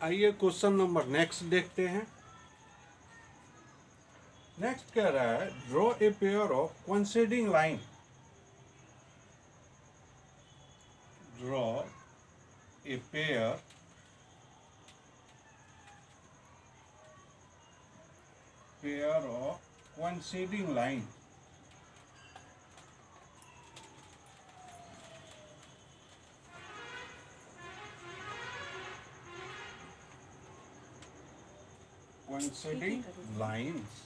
आइए question number next देखते हैं। नेक्स्ट कह रहा है draw a pair of coinciding line. Draw a pair of coinciding line. Coinciding lines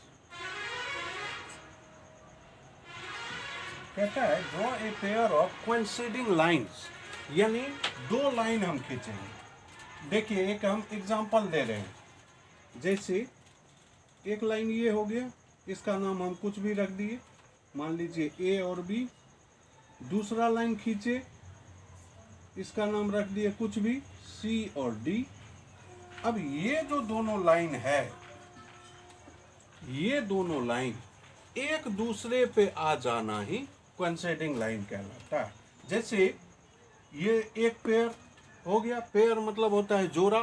कहता है draw a pair of coinciding lines, यानी दो लाइन हम खींचेंगे। देखिए एक हम एग्जांपल दे रहे हैं, जैसे एक लाइन ये हो गया, इसका नाम हम कुछ भी रख दिए, मान लीजिए ए और बी। दूसरा लाइन खींचे, इसका नाम रख दिए कुछ भी, सी और डी। अब ये जो दोनों लाइन है, ये दोनों लाइन एक दूसरे पे आ जाना ही कोइंसाइडिंग लाइन कहलाता है। जैसे ये एक पेयर हो गया, पेयर मतलब होता है जोड़ा,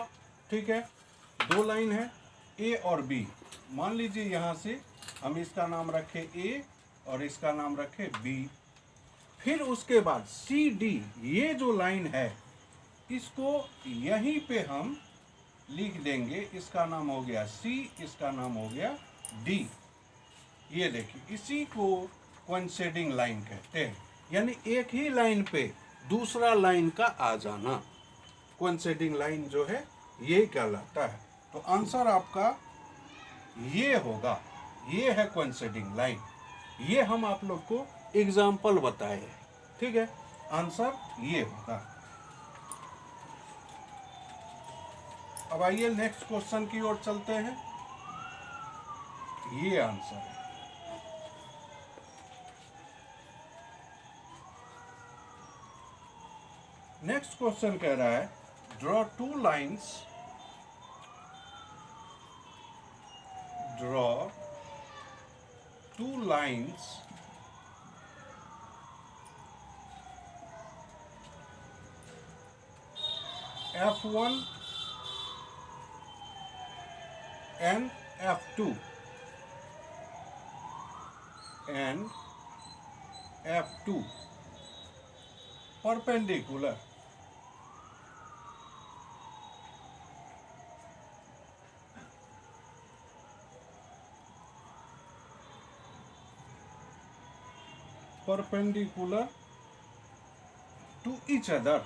ठीक है। दो लाइन है ए और बी, मान लीजिए यहां से हम इसका नाम रखे ए और इसका नाम रखे बी। फिर उसके बाद सी डी, ये जो लाइन है इसको यहीं पे हम लिख देंगे, इसका नाम हो गया सी, इसका नाम हो गया डी। ये देखिए, इसी को कोइंसाइडिंग लाइन कहते हैं, यानी एक ही लाइन पे दूसरा लाइन का आ जाना कोइंसाइडिंग लाइन जो है ये कहलाता है। तो आंसर आपका ये होगा, ये है कोइंसाइडिंग लाइन। ये हम आप लोग को एग्जाम्पल बताए हैं, ठीक है। आंसर ये होगा। अब आइए नेक्स्ट क्वेश्चन की ओर चलते हैं। ये आंसर है। नेक्स्ट क्वेश्चन कह रहा है draw two lines, draw two lines F1 and F2 and F2 perpendicular। perpendicular to each other,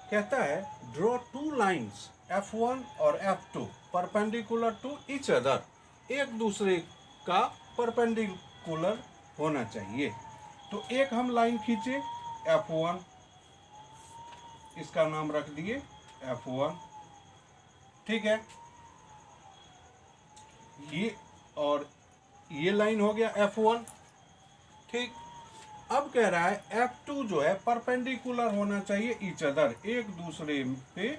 कहता है ड्रॉ टू लाइन्स F1 और F2 perpendicular to each other, एक दूसरे का परपेंडिकुलर होना चाहिए। तो एक हम लाइन खींचे F1, इसका नाम रख दिए F1, ठीक है। ये और ये लाइन हो गया F1, ठीक। अब कह रहा है F2 जो है परपेंडिकुलर होना चाहिए ईच अदर, एक दूसरे पे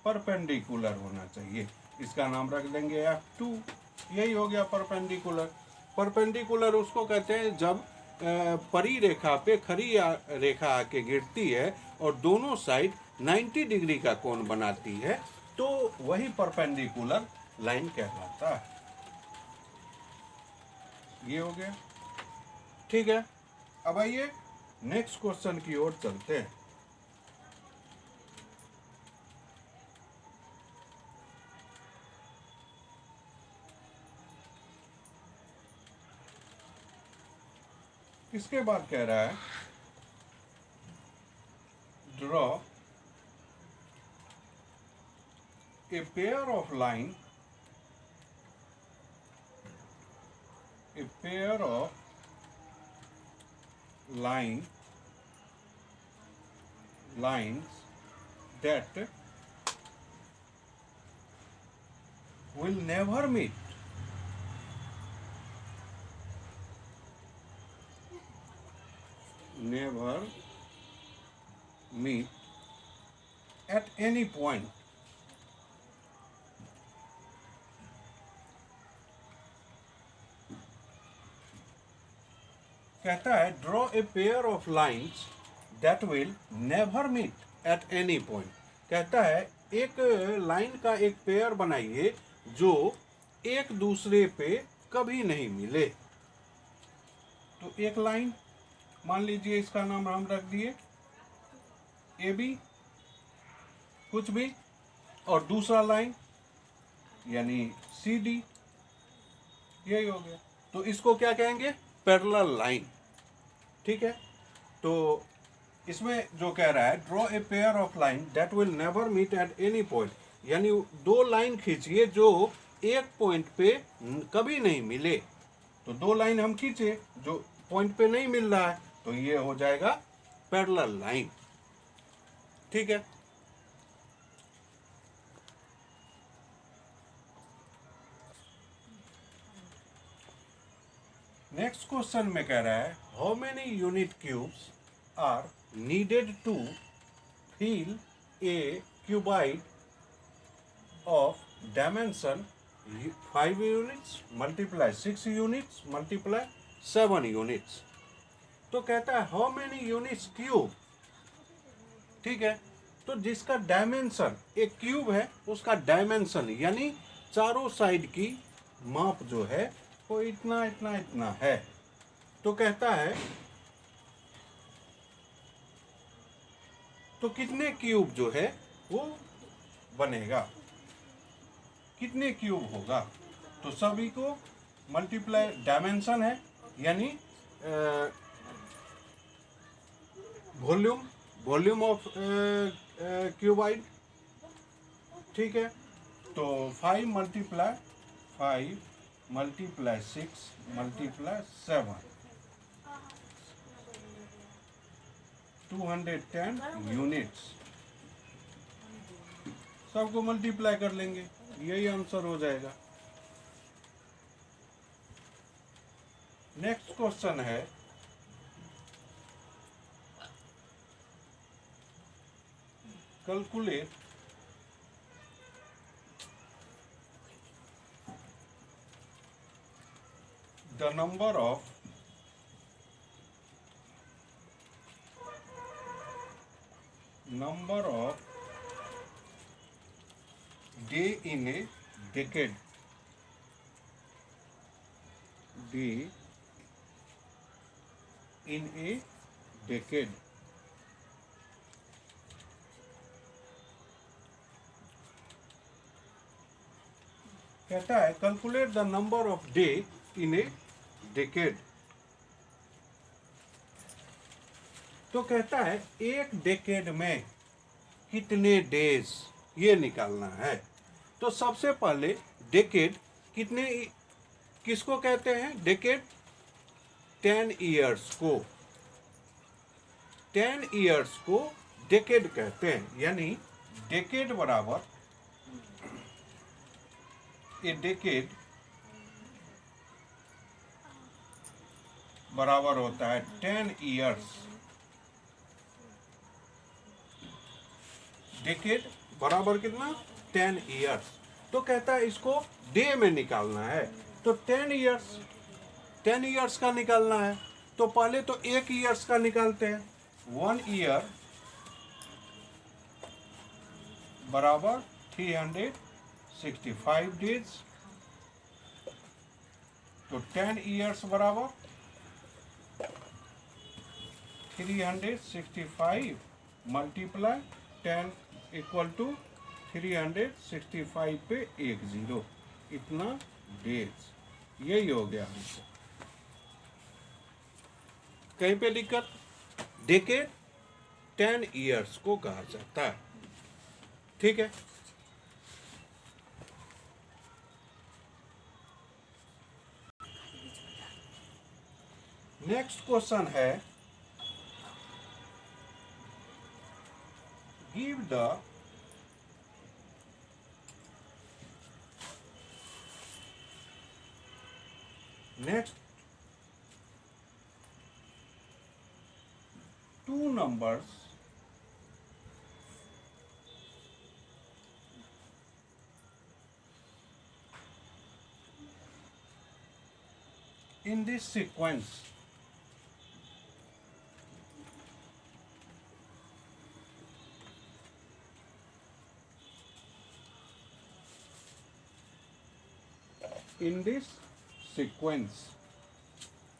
परपेंडिकुलर होना चाहिए, इसका नाम रख देंगे F2। यही हो गया परपेंडिकुलर। परपेंडिकुलर उसको कहते हैं जब परी रेखा पे खरी रेखा आके गिरती है और दोनों साइड 90 डिग्री का कोण बनाती है, तो वही परपेंडिकुलर लाइन कहलाता है। ये हो गया, ठीक है। अब आइए नेक्स्ट क्वेश्चन की ओर चलते हैं। इसके बाद कह रहा है draw a pair of line, A pair of lines that will never meet, at any point, कहता है draw a pair of lines that will never meet at any point. कहता है एक लाइन का एक पेयर बनाइए जो एक दूसरे पे कभी नहीं मिले। तो एक लाइन मान लीजिए, इसका नाम हम रख दिए ए बी, कुछ भी, और दूसरा लाइन यानी सी डी, यही हो गया। तो इसको क्या कहेंगे? Parallel line. ठीक है, तो इसमें जो कह रहा है draw a pair of line that will never meet at any point, यानी दो लाइन खींचिए जो एक पॉइंट पे कभी नहीं मिले। तो दो लाइन हम खींचे जो पॉइंट पे नहीं मिल रहा है, तो ये हो जाएगा पैरेलल लाइन। ठीक है, नेक्स्ट क्वेश्चन में कह रहा है how many unit cubes are needed to fill a cuboid of dimension 5 units multiply 6 units multiply 7 units। तो कहता है हाउ मेनी यूनिट्स क्यूब। ठीक है, तो जिसका डायमेंशन एक क्यूब है उसका डायमेंशन यानी चारों साइड की माप जो है वो इतना इतना इतना है। तो कहता है तो कितने क्यूब जो है वो बनेगा, कितने क्यूब होगा। तो सभी को मल्टीप्लाई, डायमेंशन है यानी वॉल्यूम ऑफ क्यूबाइड। ठीक है, तो 5 मल्टीप्लाई 6 मल्टीप्लाई 7 210 यूनिट्स। सबको मल्टीप्लाई कर लेंगे, यही आंसर हो जाएगा। नेक्स्ट क्वेश्चन है calculate the number of day in a decade। day in a decade। कहता है calculate the number of day in A decade. तो कहता है एक डेकेड में कितने डेज ये निकालना है। तो सबसे पहले डेकेड कितने, किसको कहते हैं डेकेड? 10 ईयर्स को, 10 ईयर्स को डेकेड कहते हैं। यानी डेकेड बराबर, ए डेकेड बराबर होता है 10 ईयर्स। डेकेड बराबर कितना? 10 ईयर्स। तो कहता है इसको डे में निकालना है। तो 10 ईयर्स, 10 ईयर्स का निकालना है। तो पहले तो एक ईयर्स का निकालते हैं। 1 ईयर बराबर 365 डेज। तो 10 ईयर्स बराबर 365 मल्टीप्लाई 10 इक्वल टू 365 पे 1 0, इतना डेज। यही हो गया हमको। कहीं पे दिक्कत? डेकेड 10 ईयर्स को कहा जाता है। ठीक है, नेक्स्ट क्वेश्चन है give the next two numbers in this sequence in this sequence.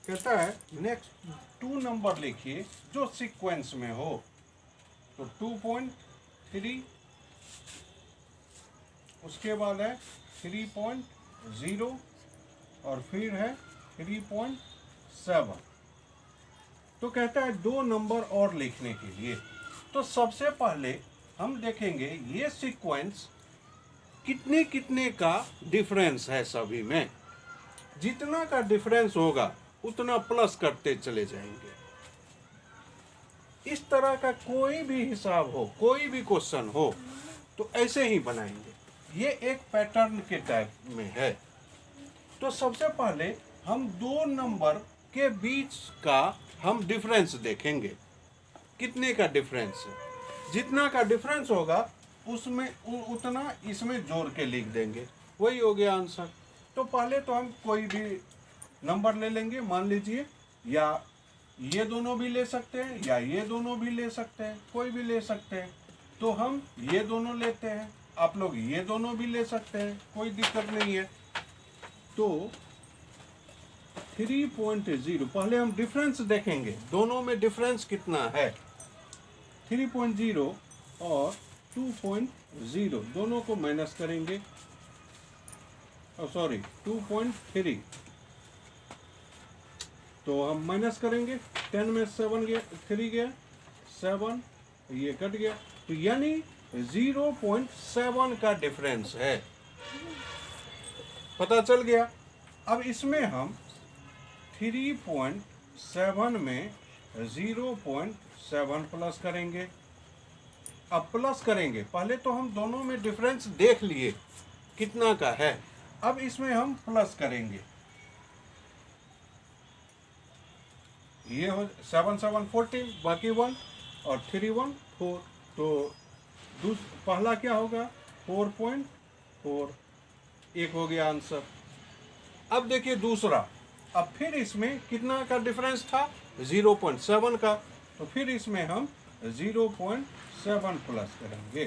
कहता है नेक्स्ट 2 नंबर लिखिए जो सीक्वेंस में हो। तो 2.3, उसके बाद है 3.0 और फिर है 3.7। तो कहता है 2 नंबर और लिखने के लिए। तो सबसे पहले हम देखेंगे ये सीक्वेंस कितने कितने का डिफरेंस है सभी में। जितना का डिफरेंस होगा उतना प्लस करते चले जाएंगे। इस तरह का कोई भी हिसाब हो, कोई भी क्वेश्चन हो, तो ऐसे ही बनाएंगे। ये एक पैटर्न के टाइप में है। तो सबसे पहले हम 2 नंबर के बीच का हम डिफरेंस देखेंगे, कितने का डिफरेंस है। जितना का डिफरेंस होगा उसमें उतना इसमें जोड़ के लिख देंगे, वही हो गया आंसर। तो पहले तो हम कोई भी नंबर ले लेंगे, मान लीजिए या ये दोनों भी ले सकते हैं या ये दोनों भी ले सकते हैं, कोई भी ले सकते हैं। तो हम ये दोनों लेते हैं, आप लोग ये दोनों भी ले सकते हैं, कोई दिक्कत नहीं है। तो 3.0 पहले हम डिफरेंस देखेंगे, दोनों में डिफरेंस कितना है। 3.0 और 2.0 दोनों को माइनस करेंगे, सॉरी 2.3, तो हम माइनस करेंगे। 10 में 7 गया, 3 गया, 7 ये कट गया, तो यानी 0.7 का डिफरेंस है, पता चल गया। अब इसमें हम 3.7 में 0.7 प्लस करेंगे। अब प्लस करेंगे, पहले तो हम दोनों में डिफरेंस देख लिए कितना का है। अब इसमें हम प्लस करेंगे, ये हो 7 7 14, बाकी 1 और 3 1 4। तो पहला क्या होगा 4.4, एक हो गया आंसर। अब देखिए दूसरा, अब फिर इसमें कितना का डिफरेंस था 0.7 का, तो फिर इसमें हम 0.7 प्लस करेंगे।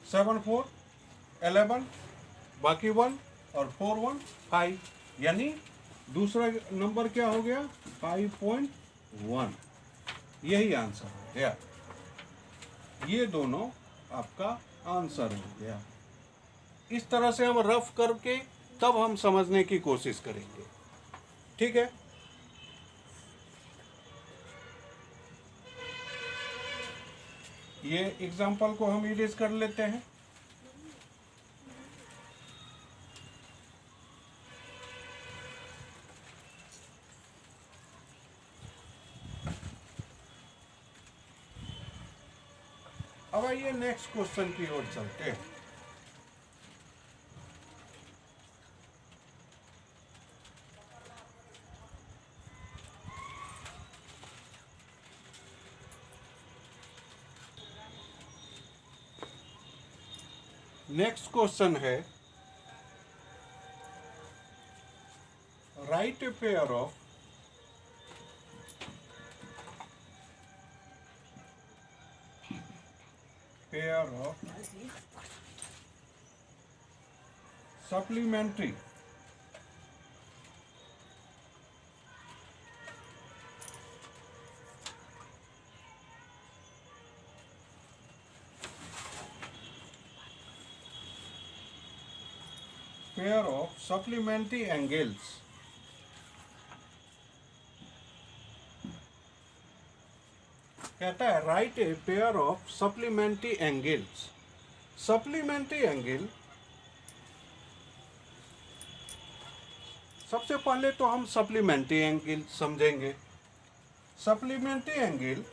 सेवन 4 11, बाकी 1 और 4 1 5, यानी दूसरा नंबर क्या हो गया 5.1, यही आंसर हो गया। ये दोनों आपका आंसर हो गया। इस तरह से हम रफ करके तब हम समझने की कोशिश करेंगे, ठीक है। ये एग्जाम्पल को हम इरेज कर लेते हैं। अब आइए नेक्स्ट क्वेश्चन की ओर चलते हैं। नेक्स्ट क्वेश्चन है right A pair of supplementary angles कहता है right A pair of supplementary angles. Supplementary angle, सबसे पहले तो हम सप्लीमेंट्री एंगल समझेंगे। Supplementary angle,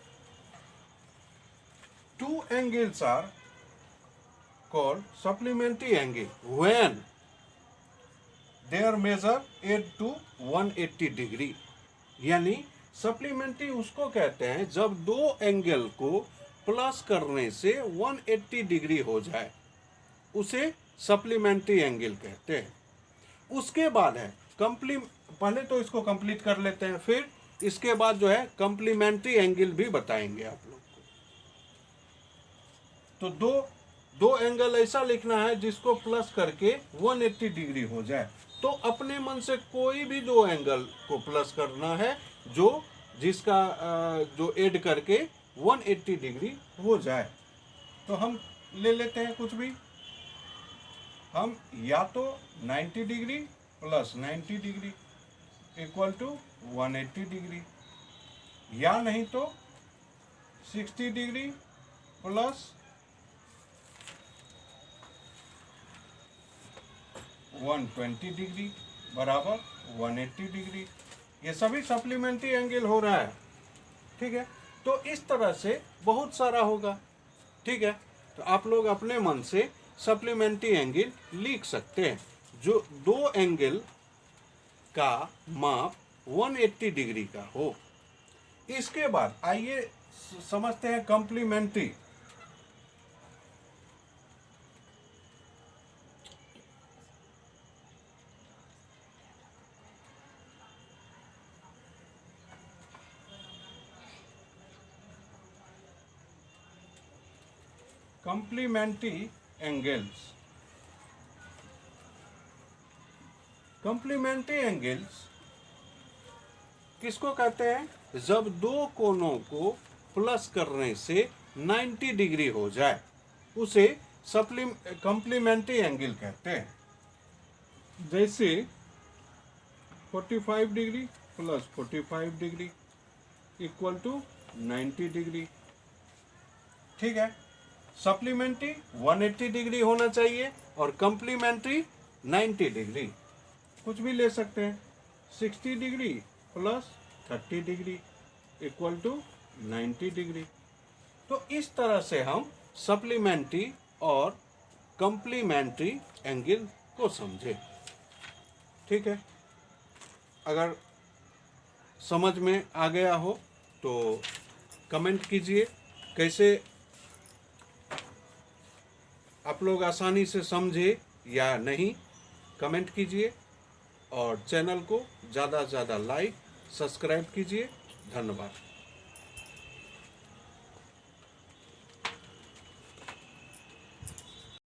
2 angles are called supplementary angle when their measure 8 to 180 degree. यानी सप्लीमेंट्री उसको कहते हैं जब 2 एंगल को प्लस करने से 180 डिग्री हो जाए, उसे सप्लीमेंट्री एंगल कहते हैं। उसके बाद है पहले तो इसको कंप्लीट कर लेते हैं, फिर इसके बाद जो है कम्प्लीमेंट्री एंगल भी बताएंगे आप लोग को। तो 2 दो एंगल ऐसा लिखना है जिसको प्लस करके 180 डिग्री हो जाए। तो अपने मन से कोई भी दो एंगल को प्लस करना है जो जिसका जो ऐड करके 180 डिग्री हो जाए। तो हम ले लेते हैं कुछ भी, हम या तो 90 degree plus 90 degree equal to 180 degree, या नहीं तो 60 डिग्री प्लस 120 डिग्री बराबर 180 डिग्री। ये सभी सप्लीमेंट्री एंगल हो रहा है, ठीक है। तो इस तरह से बहुत सारा होगा, ठीक है। तो आप लोग अपने मन से सप्लीमेंट्री एंगल लिख सकते हैं जो दो एंगल का माप 180 डिग्री का हो। इसके बाद आइए समझते हैं complementary. Complementary angles, complementary angles किसको कहते हैं? जब दो कोनों को प्लस करने से 90 डिग्री हो जाए उसे कॉम्प्लीमेंट्री एंगल कहते हैं। जैसे 45 degree plus 45 degree equal to 90 degree, ठीक है। सप्लीमेंट्री 180 डिग्री होना चाहिए और कॉम्प्लीमेंट्री 90 डिग्री। कुछ भी ले सकते हैं, 60 degree plus 30 degree equal to 90 degree. तो इस तरह से हम सप्लीमेंट्री और कॉम्प्लीमेंट्री एंगल को समझे, ठीक है। अगर समझ में आ गया हो तो कमेंट कीजिए, कैसे आप लोग आसानी से समझे या नहीं, कमेंट कीजिए और चैनल को ज़्यादा से ज़्यादा लाइक सब्सक्राइब कीजिए। धन्यवाद।